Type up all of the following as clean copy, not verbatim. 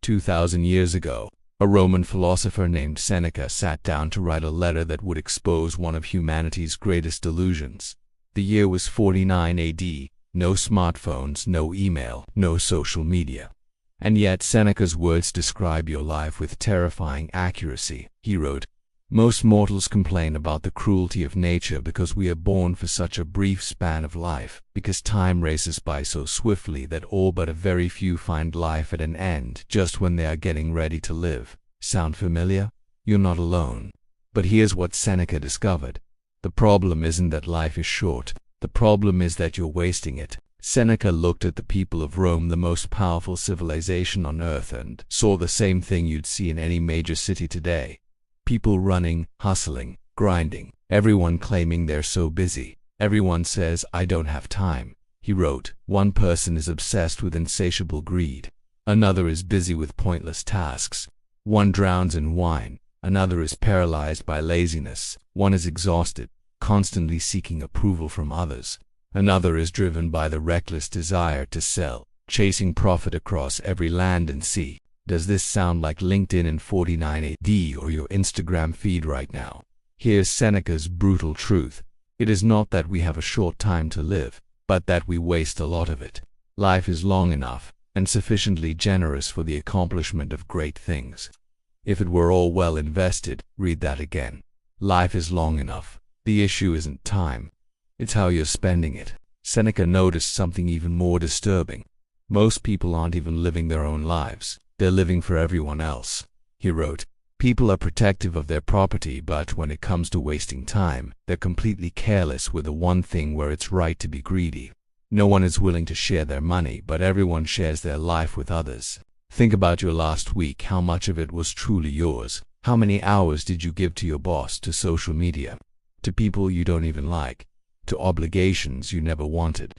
2,000 years ago, a Roman philosopher named Seneca sat down to write a letter that would expose one of humanity's greatest delusions. The year was 49 AD, no smartphones, no email, no social media. And yet Seneca's words describe your life with terrifying accuracy. He wrote, "Most mortals complain about the cruelty of nature because we are born for such a brief span of life, because time races by so swiftly that all but a very few find life at an end just when they are getting ready to live." Sound familiar? You're not alone. But here's what Seneca discovered. The problem isn't that life is short. The problem is that you're wasting it. Seneca looked at the people of Rome, the most powerful civilization on earth, and saw the same thing you'd see in any major city today. People running, hustling, grinding, everyone claiming they're so busy. Everyone says, "I don't have time." He wrote, "One person is obsessed with insatiable greed. Another is busy with pointless tasks. One drowns in wine. Another is paralyzed by laziness. One is exhausted, constantly seeking approval from others. Another is driven by the reckless desire to sell, chasing profit across every land and sea." Does this sound like LinkedIn in 49 AD or your Instagram feed right now? Here's Seneca's brutal truth. It is not that we have a short time to live, but that we waste a lot of it. Life is long enough and sufficiently generous for the accomplishment of great things. If it were all well invested, read that again. Life is long enough. The issue isn't time. It's how you're spending it. Seneca noticed something even more disturbing. Most people aren't even living their own lives. They're living for everyone else. He wrote, "People are protective of their property, but when it comes to wasting time, they're completely careless with the one thing where it's right to be greedy. No one is willing to share their money, but everyone shares their life with others. Think about your last week. How much of it was truly yours? How many hours did you give to your boss, to social media, to people you don't even like, to obligations you never wanted,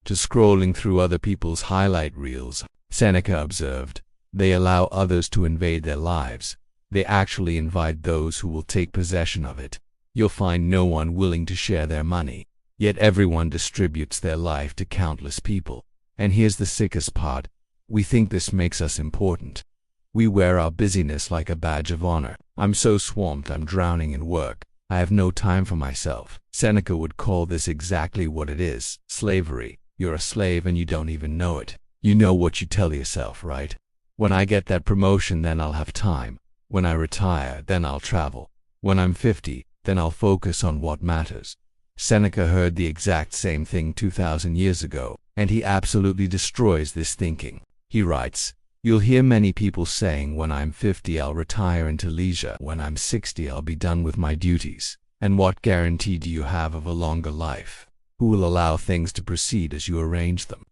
to scrolling through other people's highlight reels?" Seneca observed, "They allow others to invade their lives. They actually invite those who will take possession of it. You'll find no one willing to share their money, yet everyone distributes their life to countless people. And here's the sickest part. We think this makes us important. We wear our busyness like a badge of honor. I'm so swamped, I'm drowning in work. I have no time for myself." Seneca would call this exactly what it is: slavery. You're a slave and you don't even know it. You know what you tell yourself, right? When I get that promotion, then I'll have time. When I retire, then I'll travel. When I'm 50, then I'll focus on what matters. Seneca heard the exact same thing 2,000 years ago, and he absolutely destroys this thinking. He writes, "You'll hear many people saying, when I'm 50 I'll retire into leisure. When I'm 60 I'll be done with my duties. And what guarantee do you have of a longer life? Who will allow things to proceed as you arrange them?"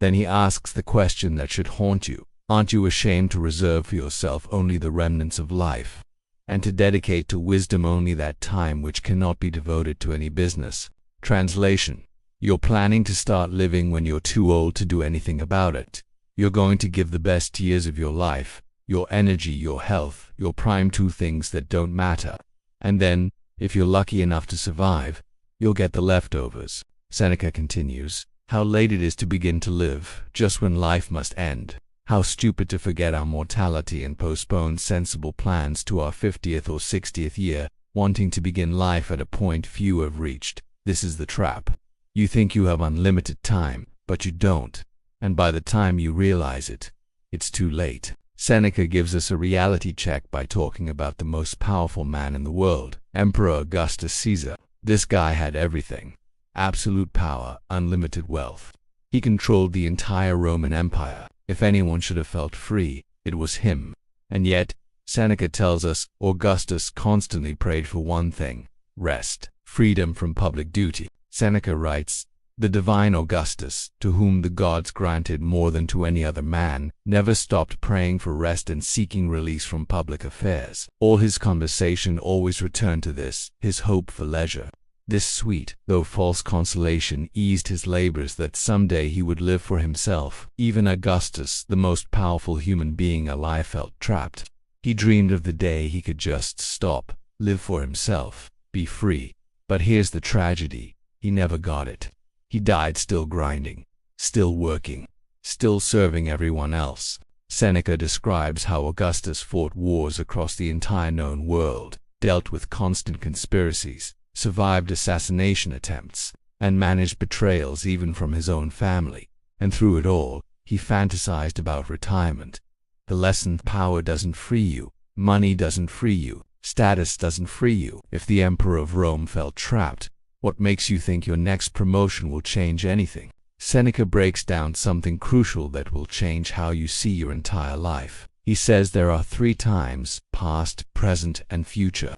Then he asks the question that should haunt you. Aren't you ashamed to reserve for yourself only the remnants of life, and to dedicate to wisdom only that time which cannot be devoted to any business? Translation: You're planning to start living when you're too old to do anything about it. You're going to give the best years of your life, your energy, your health, your prime to things that don't matter. And then, if you're lucky enough to survive, you'll get the leftovers. Seneca continues, "How late it is to begin to live, just when life must end. How stupid to forget our mortality and postpone sensible plans to our 50th or 60th year, wanting to begin life at a point few have reached. This is the trap. You think you have unlimited time, but you don't. And by the time you realize it, it's too late." Seneca gives us a reality check by talking about the most powerful man in the world, Emperor Augustus Caesar. This guy had everything. Absolute power, unlimited wealth. He controlled the entire Roman Empire. If anyone should have felt free, it was him. And yet, Seneca tells us, Augustus constantly prayed for one thing: rest, freedom from public duty. Seneca writes, "The divine Augustus, to whom the gods granted more than to any other man, never stopped praying for rest and seeking release from public affairs. All his conversation always returned to this, his hope for leisure. This sweet, though false consolation eased his labors that someday he would live for himself. Even Augustus, the most powerful human being alive, felt trapped. He dreamed of the day he could just stop, live for himself, be free. But here's the tragedy: he never got it. He died still grinding, still working, still serving everyone else. Seneca describes how Augustus fought wars across the entire known world, dealt with constant conspiracies, survived assassination attempts, and managed betrayals even from his own family. And through it all, he fantasized about retirement. The lesson: power doesn't free you, money doesn't free you, status doesn't free you. If the emperor of Rome felt trapped, what makes you think your next promotion will change anything? Seneca breaks down something crucial that will change how you see your entire life. He says there are 3 times: past, present, and future.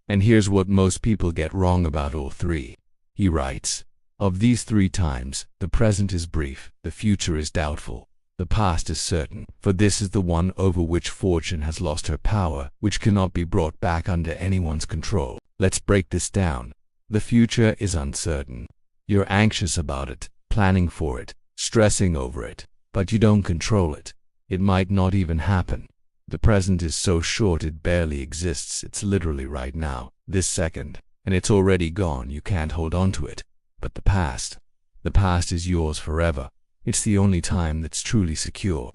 And here's what most people get wrong about all 3. He writes, of these 3 times, the present is brief, the future is doubtful, the past is certain, for this is the one over which fortune has lost her power, which cannot be brought back under anyone's control. Let's break this down. The future is uncertain. You're anxious about it, planning for it, stressing over it, but you don't control it. It might not even happen. The present is so short it barely exists. It's literally right now, this second, and it's already gone. You can't hold on to it. But the past is yours forever. It's the only time that's truly secure.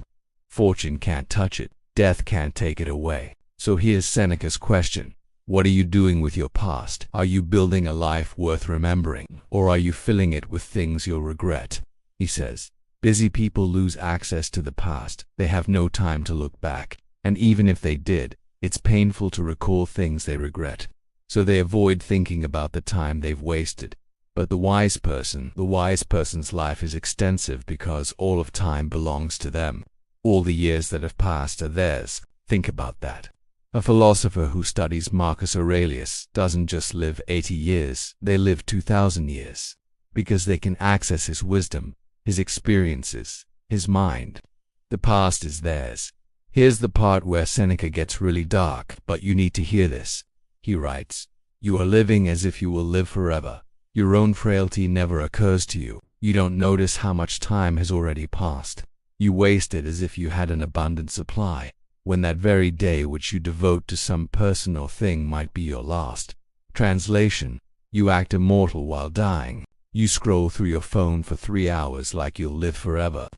Fortune can't touch it. Death can't take it away. So here's Seneca's question. What are you doing with your past? Are you building a life worth remembering, or are you filling it with things you'll regret? He says, busy people lose access to the past. They have no time to look back. And even if they did, it's painful to recall things they regret. So they avoid thinking about the time they've wasted. But the wise person's life is extensive because all of time belongs to them. All the years that have passed are theirs. Think about that. A philosopher who studies Marcus Aurelius doesn't just live 80 years, they live 2,000 years. Because they can access his wisdom, his experiences, his mind. The past is theirs. Here's the part where Seneca gets really dark, but you need to hear this. He writes, you are living as if you will live forever. Your own frailty never occurs to you. You don't notice how much time has already passed. You waste it as if you had an abundant supply, when that very day which you devote to some person or thing might be your last. Translation: you act immortal while dying. You scroll through your phone for 3 hours like you'll live forever.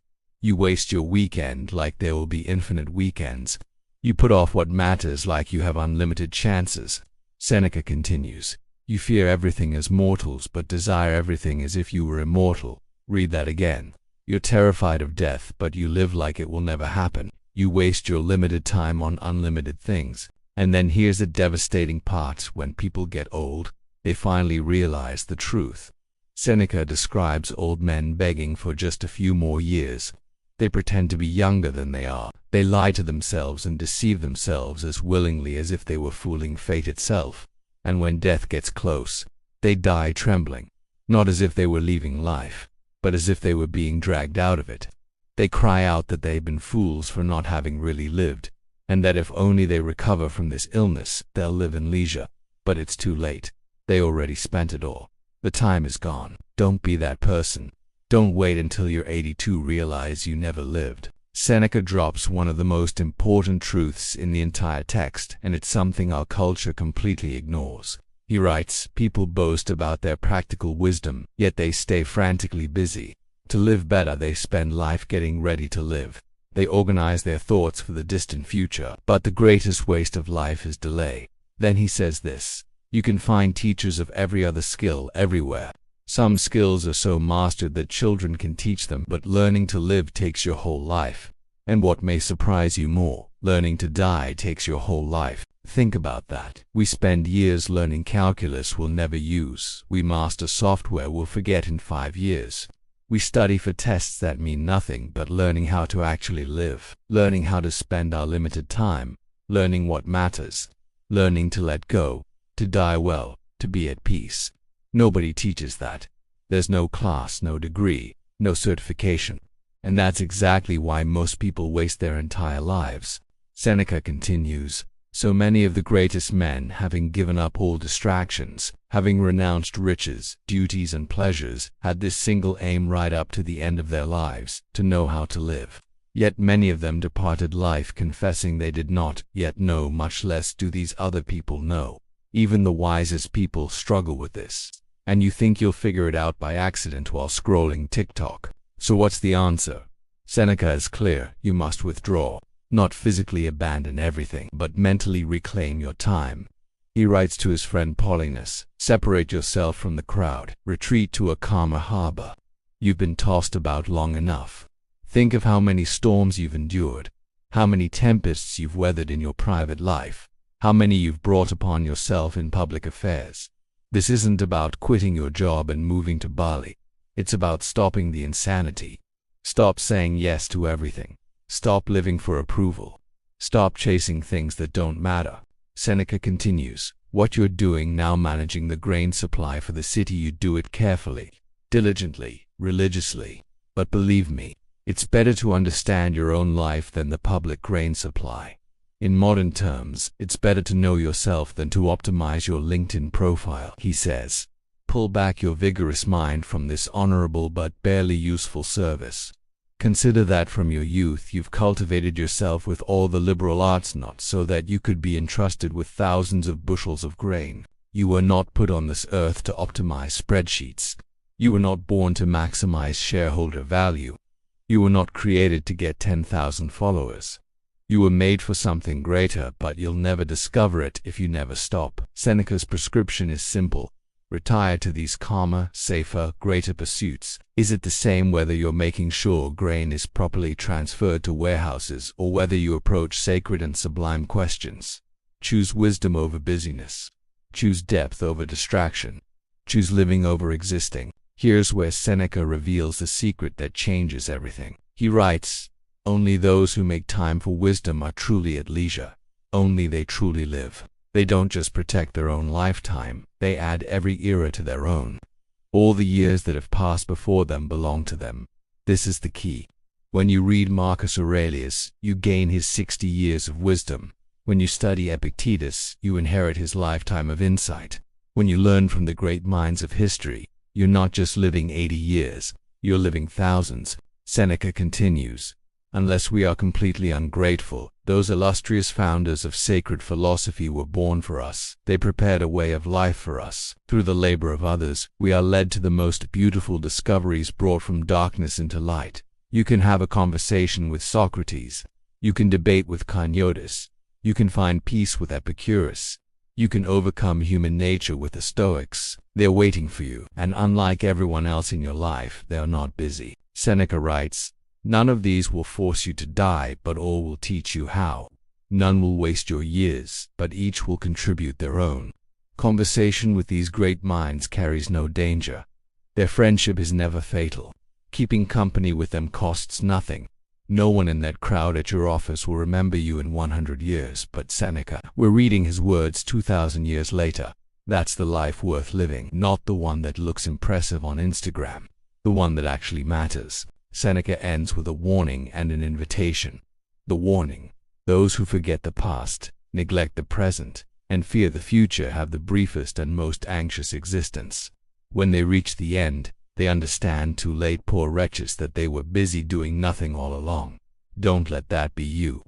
You waste your weekend like there will be infinite weekends. You put off what matters like you have unlimited chances. Seneca continues, you fear everything as mortals but desire everything as if you were immortal. Read that again. You're terrified of death but you live like it will never happen. You waste your limited time on unlimited things. And then here's the devastating part: when people get old, they finally realize the truth. Seneca describes old men begging for just a few more years. They pretend to be younger than they are. They lie to themselves and deceive themselves as willingly as if they were fooling fate itself. And when death gets close, they die trembling, not as if they were leaving life, but as if they were being dragged out of it. They cry out that they've been fools for not having really lived, and that if only they recover from this illness, they'll live in leisure. But it's too late. They already spent it all. The time is gone. Don't be that person. Don't wait until you're 82 to realize you never lived. Seneca drops one of the most important truths in the entire text, and it's something our culture completely ignores. He writes, people boast about their practical wisdom, yet they stay frantically busy. To live better, they spend life getting ready to live. They organize their thoughts for the distant future, but the greatest waste of life is delay. Then he says this, you can find teachers of every other skill everywhere. Some skills are so mastered that children can teach them, but learning to live takes your whole life. And what may surprise you more, learning to die takes your whole life. Think about that. We spend years learning calculus we'll never use. We master software we'll forget in 5 years. We study for tests that mean nothing, but learning how to actually live, learning how to spend our limited time, learning what matters, learning to let go, to die well, to be at peace. Nobody teaches that. There's no class, no degree, no certification. And that's exactly why most people waste their entire lives. Seneca continues, so many of the greatest men, having given up all distractions, having renounced riches, duties, and pleasures, had this single aim right up to the end of their lives, to know how to live. Yet many of them departed life confessing they did not yet know, much less do these other people know. Even the wisest people struggle with this. And you think you'll figure it out by accident while scrolling TikTok. So what's the answer? Seneca is clear: you must withdraw, not physically abandon everything, but mentally reclaim your time. He writes to his friend Paulinus, separate yourself from the crowd, retreat to a calmer harbor. You've been tossed about long enough. Think of how many storms you've endured, how many tempests you've weathered in your private life, how many you've brought upon yourself in public affairs. This isn't about quitting your job and moving to Bali. It's about stopping the insanity. Stop saying yes to everything. Stop living for approval. Stop chasing things that don't matter. Seneca continues, what you're doing now, managing the grain supply for the city, you do it carefully, diligently, religiously. But believe me, it's better to understand your own life than the public grain supply. In modern terms, it's better to know yourself than to optimize your LinkedIn profile, he says. Pull back your vigorous mind from this honorable but barely useful service. Consider that from your youth you've cultivated yourself with all the liberal arts not so that you could be entrusted with thousands of bushels of grain. You were not put on this earth to optimize spreadsheets. You were not born to maximize shareholder value. You were not created to get 10,000 followers. You were made for something greater, but you'll never discover it if you never stop. Seneca's prescription is simple. Retire to these calmer, safer, greater pursuits. Is it the same whether you're making sure grain is properly transferred to warehouses or whether you approach sacred and sublime questions? Choose wisdom over busyness. Choose depth over distraction. Choose living over existing. Here's where Seneca reveals the secret that changes everything. He writes, only those who make time for wisdom are truly at leisure. Only they truly live. They don't just protect their own lifetime, they add every era to their own. All the years that have passed before them belong to them. This is the key. When you read Marcus Aurelius, you gain his 60 years of wisdom. When you study Epictetus, you inherit his lifetime of insight. When you learn from the great minds of history, you're not just living 80 years, you're living thousands. Seneca continues, unless we are completely ungrateful, those illustrious founders of sacred philosophy were born for us. They prepared a way of life for us. Through the labor of others, we are led to the most beautiful discoveries brought from darkness into light. You can have a conversation with Socrates. You can debate with Carneades. You can find peace with Epicurus. You can overcome human nature with the Stoics. They're waiting for you, and unlike everyone else in your life, they are not busy. Seneca writes, none of these will force you to die, but all will teach you how. None will waste your years, but each will contribute their own. Conversation with these great minds carries no danger. Their friendship is never fatal. Keeping company with them costs nothing. No one in that crowd at your office will remember you in 100 years, but Seneca, we're reading his words 2,000 years later. That's the life worth living, not the one that looks impressive on Instagram, the one that actually matters. Seneca ends with a warning and an invitation. The warning: those who forget the past, neglect the present, and fear the future have the briefest and most anxious existence. When they reach the end, they understand too late, poor wretches, that they were busy doing nothing all along. Don't let that be you.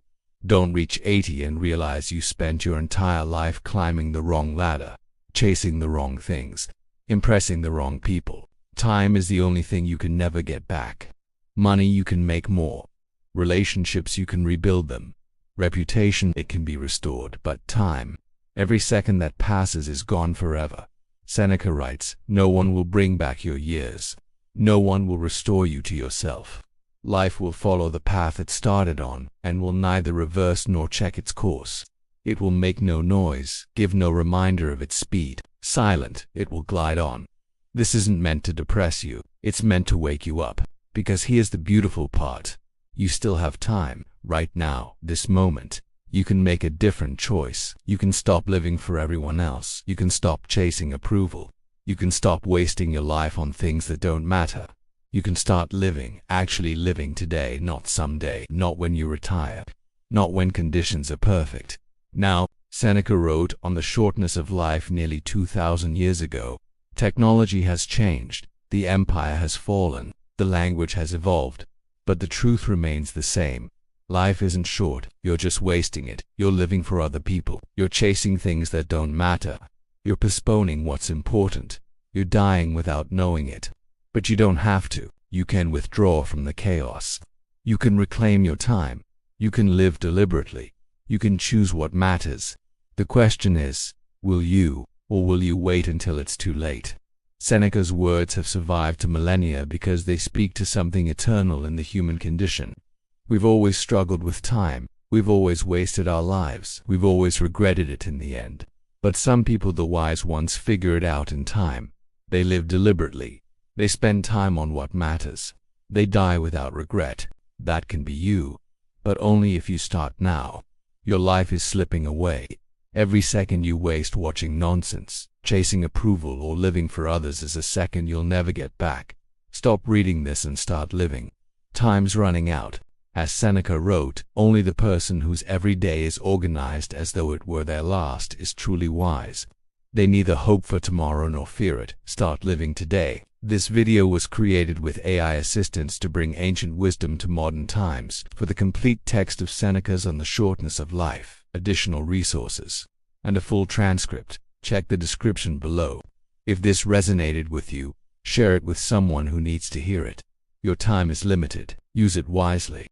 Don't reach 80 and realize you spent your entire life climbing the wrong ladder, chasing the wrong things, impressing the wrong people. Time is the only thing you can never get back. Money, you can make more. Relationships, you can rebuild them. Reputation, it can be restored. But time, every second that passes is gone forever. Seneca writes, no one will bring back your years. No one will restore you to yourself. Life will follow the path it started on, and will neither reverse nor check its course. It will make no noise, give no reminder of its speed. Silent, it will glide on. This isn't meant to depress you, it's meant to wake you up. Because here's the beautiful part. You still have time, right now, this moment. You can make a different choice. You can stop living for everyone else. You can stop chasing approval. You can stop wasting your life on things that don't matter. You can start living, actually living today, not someday, not when you retire, not when conditions are perfect. Now, Seneca wrote on the shortness of life nearly 2,000 years ago. Technology has changed. The empire has fallen. The language has evolved. But the truth remains the same. Life isn't short, you're just wasting it. You're living for other people. You're chasing things that don't matter. You're postponing what's important. You're dying without knowing it. But you don't have to. You can withdraw from the chaos. You can reclaim your time. You can live deliberately. You can choose what matters. The question is, will you, or will you wait until it's too late? Seneca's words have survived to millennia because they speak to something eternal in the human condition. We've always struggled with time. We've always wasted our lives. We've always regretted it in the end. But some people, the wise ones, figure it out in time. They live deliberately. They spend time on what matters. They die without regret. That can be you. But only if you start now. Your life is slipping away. Every second you waste watching nonsense, chasing approval, or living for others is a second you'll never get back. Stop reading this and start living. Time's running out. As Seneca wrote, only the person whose every day is organized as though it were their last is truly wise. They neither hope for tomorrow nor fear it. Start living today. This video was created with AI assistance to bring ancient wisdom to modern times. For the complete text of Seneca's on the shortness of life, additional resources, and a full transcript, check the description below. If this resonated with you, share it with someone who needs to hear it. Your time is limited. Use it wisely.